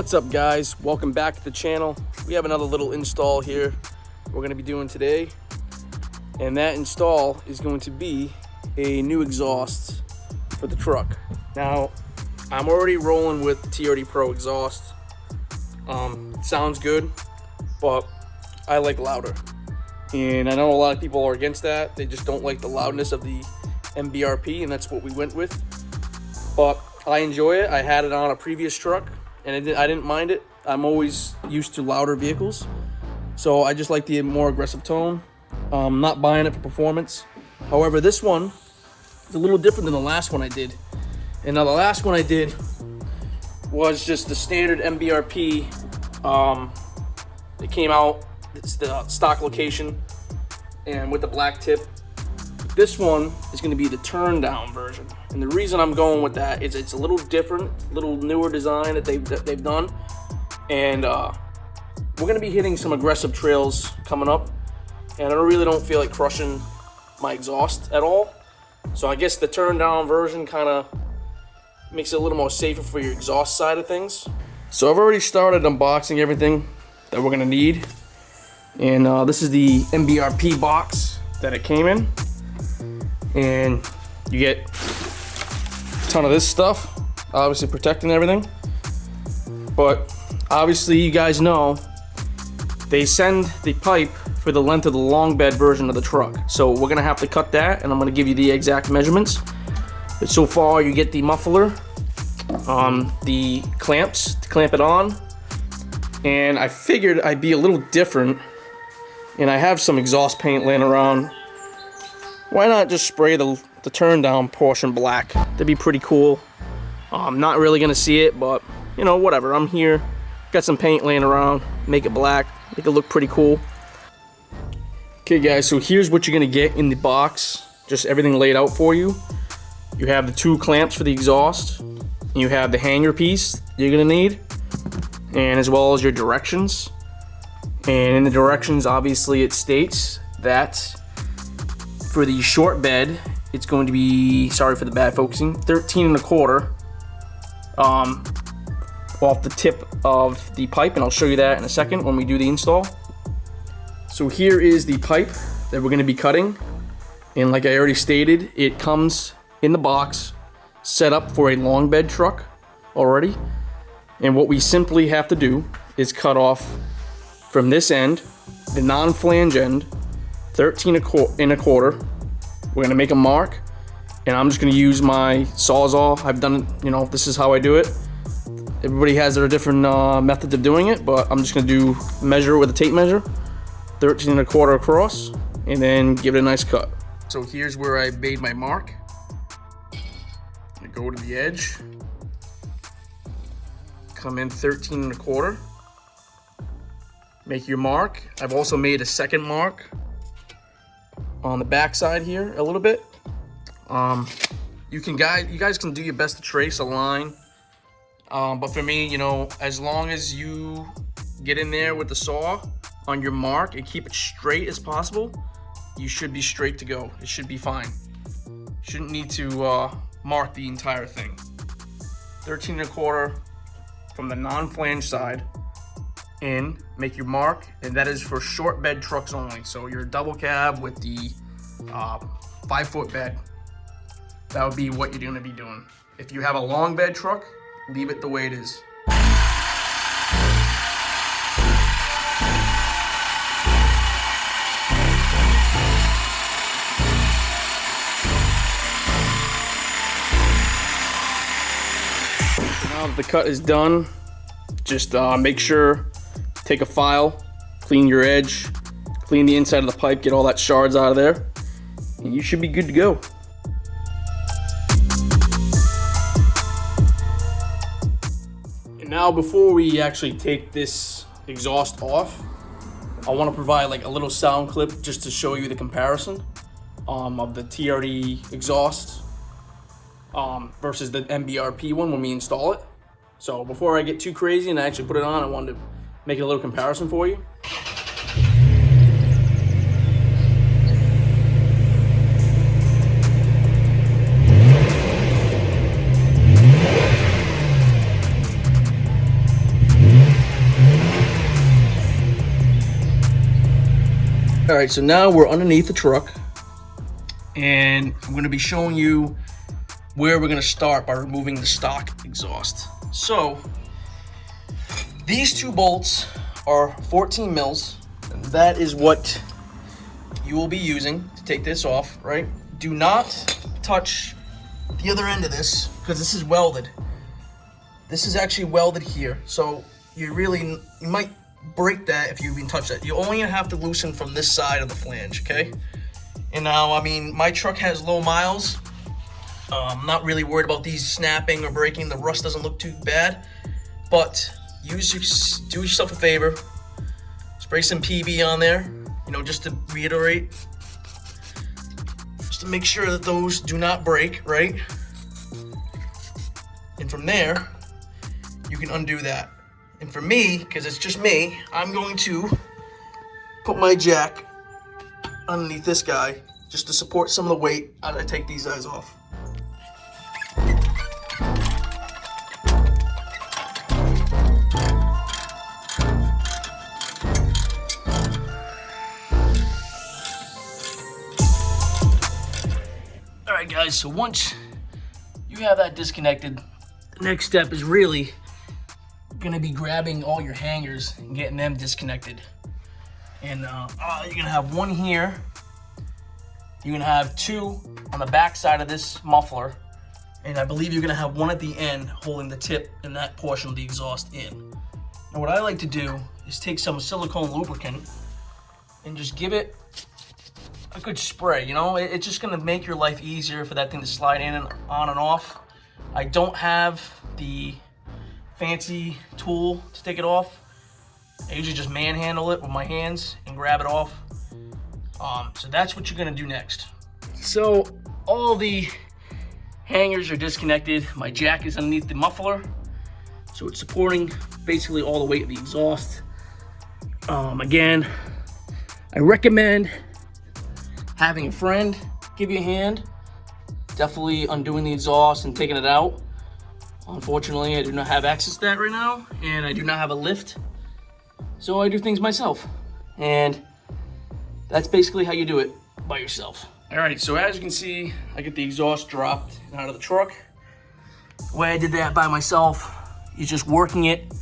What's up, guys? Welcome back to the channel. We have another little install here we're going to be doing today, and that install is going to be a new exhaust for the truck. Now, I'm already rolling with TRD Pro exhaust. Sounds good, but I like louder, and I know a lot of people are against that. They just don't like the loudness of the MBRP, and that's what we went with. But I enjoy it. I had it on a previous truck, and I didn't mind it. I'm always used to louder vehicles, so I just like the more aggressive tone. Not buying it for performance. However, this one is a little different than the last one I did. And now the last one I did was just the standard MBRP. It came out, it's the stock location, and with the black tip. This one is going to be the turn down version, and the reason I'm going with that is it's a little different, little newer design that they've done, and we're going to be hitting some aggressive trails coming up, and I really don't feel like crushing my exhaust at all. So I guess the turn down version kind of makes it a little more safer for your exhaust side of things. So I've already started unboxing everything that we're going to need, and this is the MBRP box that it came in. And you get a ton of this stuff, obviously protecting everything. But obviously you guys know they send the pipe for the length of the long bed version of the truck. So we're gonna have to cut that, and I'm gonna give you the exact measurements. But so far you get the muffler, the clamps to clamp it on. And I figured I'd be a little different, and I have some exhaust paint laying around. Why not just spray the turn down portion black? That'd be pretty cool. I'm not really gonna see it, but you know, whatever. I'm here, got some paint laying around, make it black, make it look pretty cool. Okay guys, so here's what you're gonna get in the box. Just everything laid out for you. You have the two clamps for the exhaust, and you have the hanger piece you're gonna need, and as well as your directions. And in the directions, obviously it states that for the short bed, it's going to be, sorry for the bad focusing, 13 1/4 off the tip of the pipe, and I'll show you that in a second when we do the install. So here is the pipe that we're going to be cutting, and like I already stated, it comes in the box set up for a long bed truck already, and what we simply have to do is cut off from this end, the non-flange end, 13 1/4. We're gonna make a mark, and I'm just gonna use my Sawzall. I've done it, you know, this is how I do it. Everybody has their different methods of doing it, but I'm just gonna measure with a tape measure, 13 1/4 across, and then give it a nice cut. So here's where I made my mark. I go to the edge, come in 13 1/4. Make your mark. I've also made a second mark on the back side here a little bit. You guys can do your best to trace a line. But for me, you know, as long as you get in there with the saw on your mark and keep it straight as possible, you should be straight to go. It should be fine. Shouldn't need to mark the entire thing. 13 1/4 from the non-flange side in, make your mark, and that is for short bed trucks only. So your double cab with the 5-foot bed, that would be what you're going to be doing. If you have a long bed truck, leave it the way it is. Now that the cut is done, just make sure, take a file, clean your edge, clean the inside of the pipe, get all that shards out of there, and you should be good to go. And now before we actually take this exhaust off, I want to provide like a little sound clip just to show you the comparison of the TRD exhaust versus the MBRP one when we install it. So before I get too crazy and I actually put it on, I wanted to make a little comparison for you. All right, so now we're underneath the truck, and I'm going to be showing you where we're going to start by removing the stock exhaust. So these 2 bolts are 14 mils, and that is what you will be using to take this off, right? Do not touch the other end of this because this is welded. This is actually welded here, so you might break that if you even touch that. You only have to loosen from this side of the flange, okay? And now, I mean, my truck has low miles. I'm not really worried about these snapping or breaking. The rust doesn't look too bad, but do yourself a favor. Spray some PB on there, you know, just to reiterate, just to make sure that those do not break, right? And from there, you can undo that. And for me, because it's just me, I'm going to put my jack underneath this guy just to support some of the weight as I take these guys off. All right, guys, so once you have that disconnected, the next step is really gonna be grabbing all your hangers and getting them disconnected. And you're gonna have one here. You're gonna have 2 on the back side of this muffler, and I believe you're gonna have 1 at the end holding the tip and that portion of the exhaust in. Now, what I like to do is take some silicone lubricant and just give it a good spray. You know, it's just gonna make your life easier for that thing to slide in and on and off. I don't have the fancy tool to take it off. I usually just manhandle it with my hands and grab it off. So that's what you're gonna do next. So all the hangers are disconnected. My jack is underneath the muffler, so it's supporting basically all the weight of the exhaust. Again, I recommend having a friend give you a hand. Definitely undoing the exhaust and taking it out. Unfortunately, I do not have access to that right now, and I do not have a lift, so I do things myself. And that's basically how you do it by yourself. All right, so as you can see, I get the exhaust dropped out of the truck. The way I did that by myself is just working it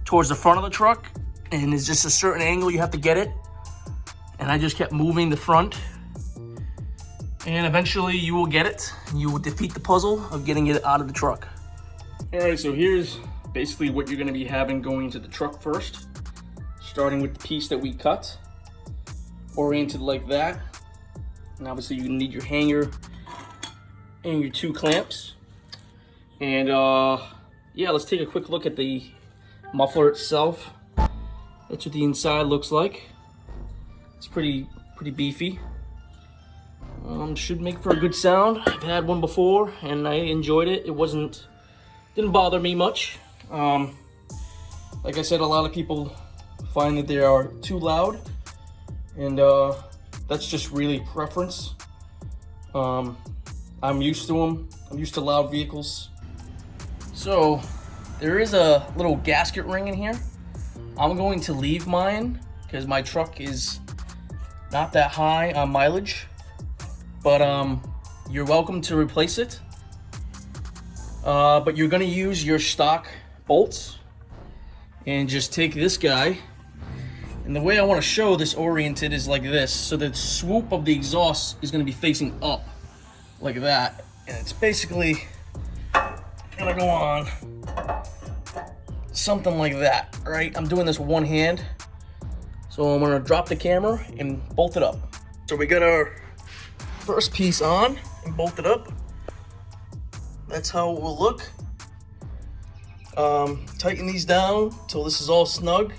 towards the front of the truck, and it's just a certain angle you have to get it. And I just kept moving the front, and eventually you will get it. You will defeat the puzzle of getting it out of the truck. All right, so here's basically what you're gonna be having going into the truck first. Starting with the piece that we cut, oriented like that. And obviously you need your hanger and your 2 clamps. And yeah, let's take a quick look at the muffler itself. That's what the inside looks like. It's pretty beefy. Should make for a good sound. I've had one before and I enjoyed it. It didn't bother me much. Like I said, a lot of people find that they are too loud, and that's just really preference. I'm used to them. I'm used to loud vehicles. So there is a little gasket ring in here. I'm going to leave mine because my truck is not that high on mileage, but you're welcome to replace it. But you're gonna use your stock bolts and just take this guy. And the way I want to show this oriented is like this. So the swoop of the exhaust is gonna be facing up like that. And it's basically gonna go on something like that, right? I'm doing this with one hand. So I'm gonna drop the camera and bolt it up. So we got our first piece on and bolt it up. That's how it will look. Tighten these down till this is all snug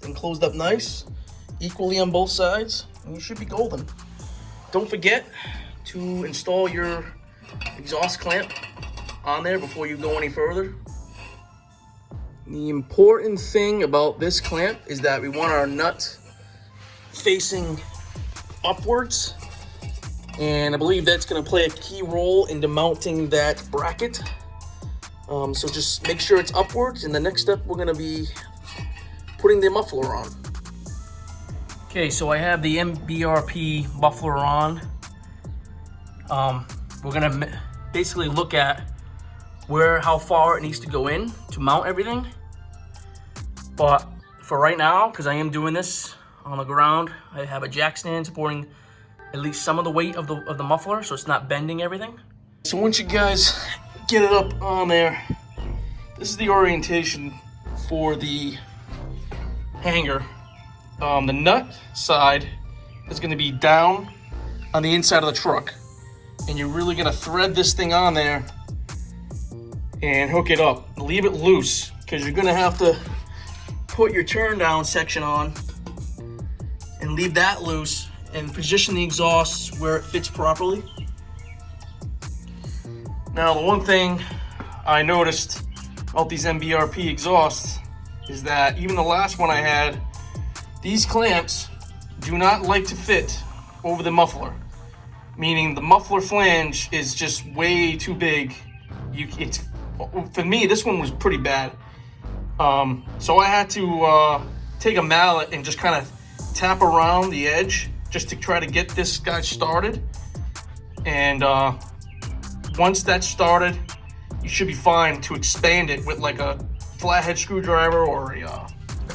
and closed up nice, equally on both sides, and you should be golden. Don't forget to install your exhaust clamp on there before you go any further. The important thing about this clamp is that we want our nut facing upwards, and I believe that's going to play a key role into mounting that bracket. So just make sure it's upwards, and the next step we're going to be putting the muffler on. Okay, so I have the MBRP muffler on. We're gonna basically look at how far it needs to go in to mount everything. But for right now, because I am doing this on the ground, I have a jack stand supporting at least some of the weight of the muffler, so it's not bending everything. So once you guys get it up on there, this is the orientation for the hanger. The nut side is going to be down on the inside of the truck, and you're really going to thread this thing on there and hook it up. Leave it loose because you're going to have to put your turn down section on and leave that loose and position the exhaust where it fits properly. Now, the one thing I noticed about these MBRP exhausts is that even the last one I had, these clamps do not like to fit over the muffler, meaning the muffler flange is just way too big. For me, this one was pretty bad. So I had to take a mallet and just kind of tap around the edge just to try to get this guy started. And once that's started, you should be fine to expand it with like a flathead screwdriver or a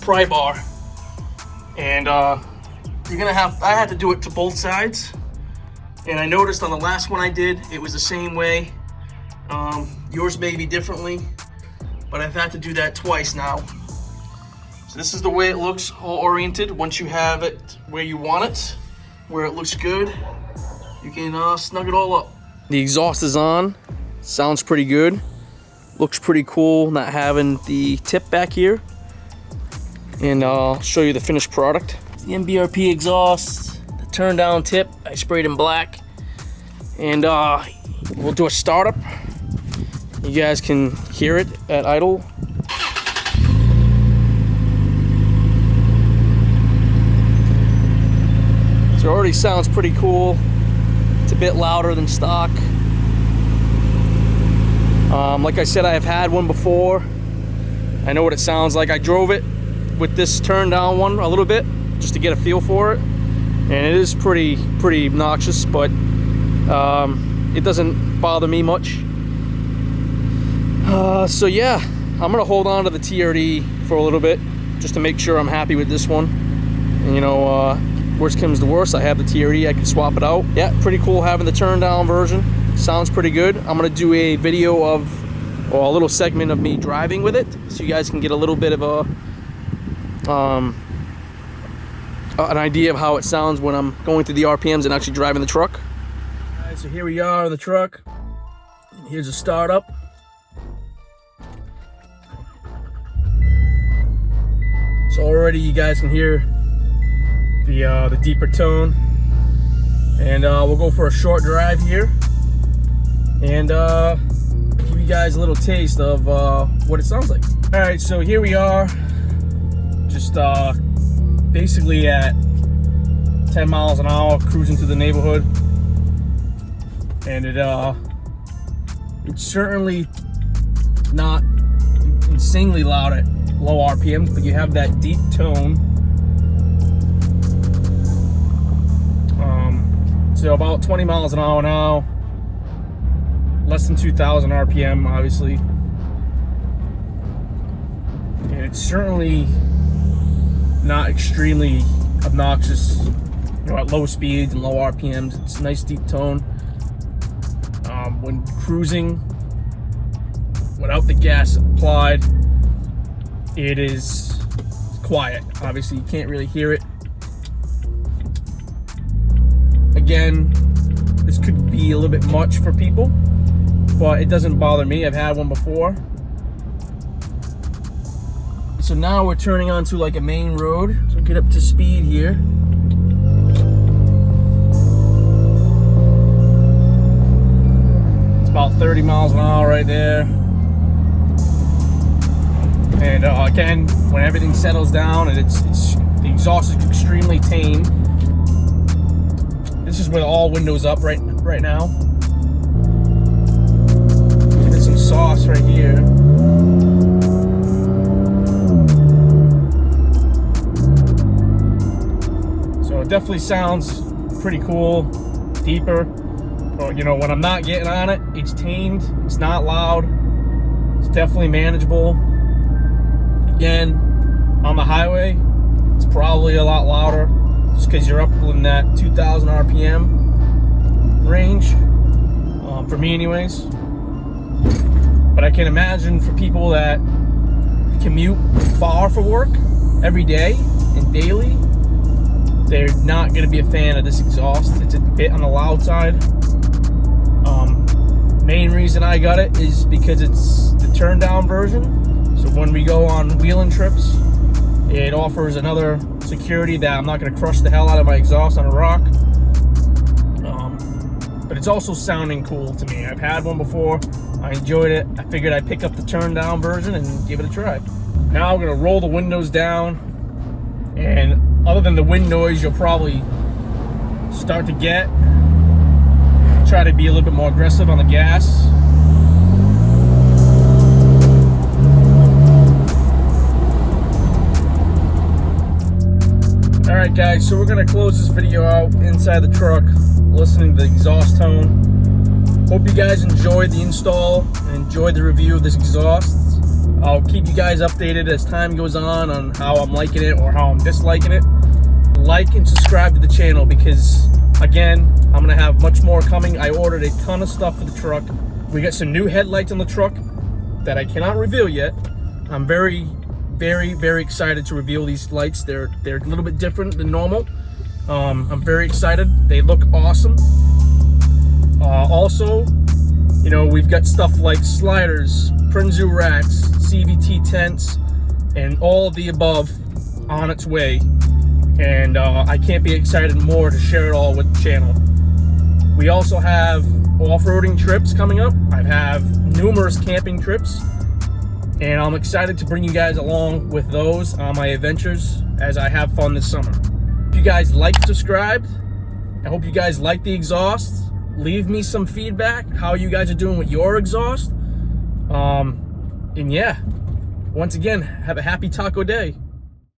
pry bar. And you're gonna have, I had to do it to both sides. And I noticed on the last one I did, it was the same way. Yours may be differently, but I've had to do that twice now. So this is the way it looks all oriented. Once you have it where you want it, where it looks good, you can snug it all up. The exhaust is on, sounds pretty good. Looks pretty cool not having the tip back here. And I'll show you the finished product. The MBRP exhaust, the turn down tip, I sprayed in black. And we'll do a startup. You guys can hear it at idle. So it already sounds pretty cool. It's a bit louder than stock. Like I said, I have had one before. I know what it sounds like. I drove it with this turn down one a little bit just to get a feel for it, and it is pretty obnoxious, but it doesn't bother me much. So yeah, I'm gonna hold on to the TRD for a little bit just to make sure I'm happy with this one. And you know, worst comes to worst, I have the TRD, I can swap it out. Yeah, pretty cool having the turn down version. Sounds pretty good. I'm gonna do a video of, or a little segment of me driving with it, so you guys can get a little bit of an idea of how it sounds when I'm going through the RPMs and actually driving the truck. All right, so here we are in the truck. Here's a startup. So already you guys can hear the deeper tone, and we'll go for a short drive here and give you guys a little taste of what it sounds like. All right, so here we are, just basically at 10 miles an hour, cruising through the neighborhood, and it's certainly not insanely loud at low RPMs, but you have that deep tone. So about 20 miles an hour now, less than 2,000 RPM, obviously. And it's certainly not extremely obnoxious, you know, at low speeds and low RPMs. It's a nice deep tone. When cruising without the gas applied, it is quiet. Obviously, you can't really hear it. Again, this could be a little bit much for people, but it doesn't bother me. I've had one before. So now we're turning onto like a main road. So get up to speed here. It's about 30 miles an hour right there. And again, when everything settles down and the exhaust is extremely tame. This is with all windows up right now. Get some sauce right here. definitely sounds pretty cool, deeper. Or, you know, when I'm not getting on it, it's tamed, it's not loud, it's definitely manageable. Again, on the highway, it's probably a lot louder, just because you're up in that 2,000 RPM range, for me anyways. But I can imagine for people that commute far for work every day and daily, they're not going to be a fan of this exhaust. It's a bit on the loud side. Main reason I got it is because it's the turn down version. So when we go on wheeling trips, it offers another security that I'm not going to crush the hell out of my exhaust on a rock. But it's also sounding cool to me. I've had one before. I enjoyed it. I figured I'd pick up the turn down version and give it a try. Now I'm going to roll the windows down. And other than the wind noise you'll probably start to get, try to be a little bit more aggressive on the gas. Alright guys, so we're going to close this video out inside the truck, listening to the exhaust tone. Hope you guys enjoyed the install and enjoyed the review of this exhaust. I'll keep you guys updated as time goes on how I'm liking it or how I'm disliking it. Like and subscribe to the channel because, again, I'm going to have much more coming. I ordered a ton of stuff for the truck. We got some new headlights on the truck that I cannot reveal yet. I'm very excited to reveal these lights. They're a little bit different than normal. I'm very excited. They look awesome. Also, you know, we've got stuff like sliders, Prinzu racks, CVT tents, and all of the above on its way. And I can't be excited more to share it all with the channel. We also have off-roading trips coming up. I have numerous camping trips, and I'm excited to bring you guys along with those on my adventures as I have fun this summer. If you guys liked, subscribed. I hope you guys like the exhaust. Leave me some feedback, how you guys are doing with your exhaust. And yeah, once again, have a happy taco day.